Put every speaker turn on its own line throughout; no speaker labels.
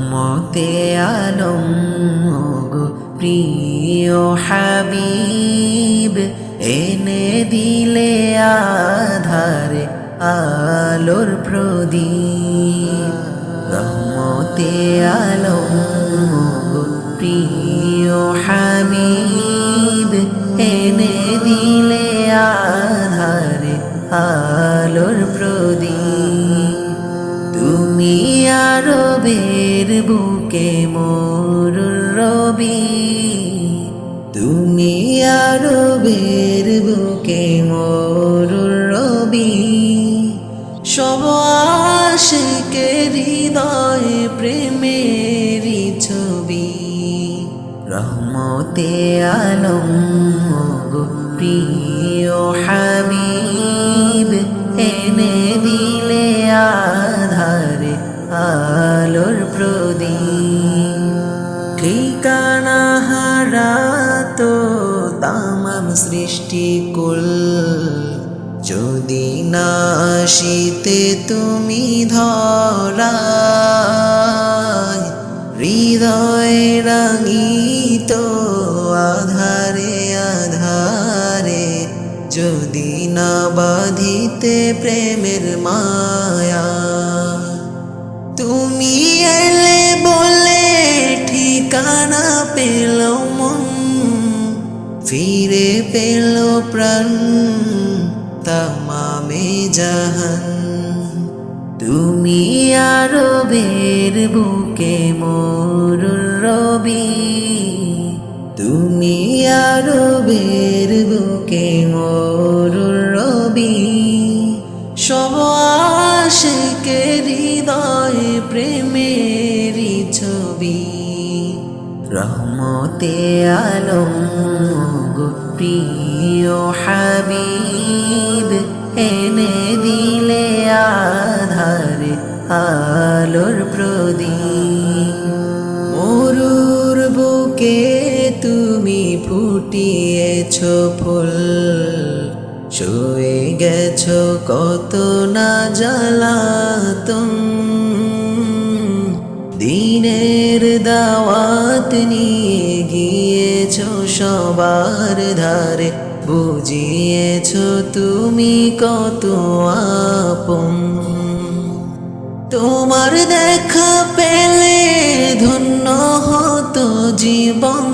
রহমতে আলম গো প্রিয় হাবিব, এনে দিলে আধারে আলোর প্রদীপ। রহমতে আলম গো প্রিয় হাবিব, এনে দিলে আধারে আলোর প্রদীপ। তুমি আরবের বুকে মরুর রবি, তুমি আরবের বুকে মরুর রবি। সব আশিকের হৃদয়ে প্রেমেরই ছবি। রহমতে আলম গো প্রিয় হাবিব, এনে দিলে আধারে আলোর প্রদীপ। ঠিকানা হারা তো তামাম সৃষ্টিকুল, যদি না আসিতে তুমি ধরায়। হৃদয় রাঙিত আধারে আধারে, যদি না বাঁধিতে প্রেমের মায়া। তুমি এলে বলে ঠিকানা পেল মন, ফিরে পেল প্রাণ তামামে জাহান। তুমি আরবের বুকে মরুর রবি, তুমি আরবের বুকে মরুর রবি। সব আশিকের হৃদয়ে প্রেমেরই ছবি। রহমতে আলম গো প্রিয় হাবিব, এনে দিলে আধারে আলোর প্রদীপ। মরুর বুকে তুমি ফুটিয়েছ ফুল, শুয়ে গেছ কত না জ্বালাতন। দিনের দাওয়াত নিয়ে গিয়েছ সবার ধারে, বুঝিয়েছ তুমি কত আপন। তোমার দেখা পেলে ধন্য হতো জীবন,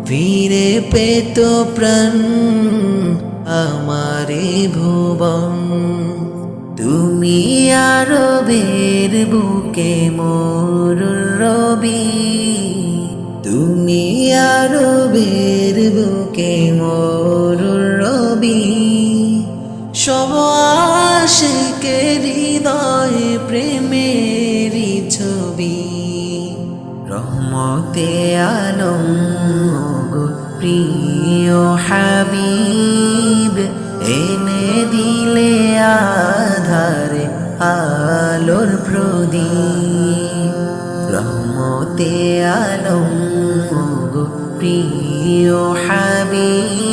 ফিরে পেত প্রাণ আমারে ভুবন। তুমি আরবের বুকে মরুর রবি, তুমি আরবের বুকে মরুর রবি। সব আশিকের হৃদয়ে প্রেমেরই ছবি। রহমতে আলম গো প্রিয় হাবিব, এনে দিলে আধারে আলোর প্রদীপ। রহমতে আলম গো প্রিয় হাবিব,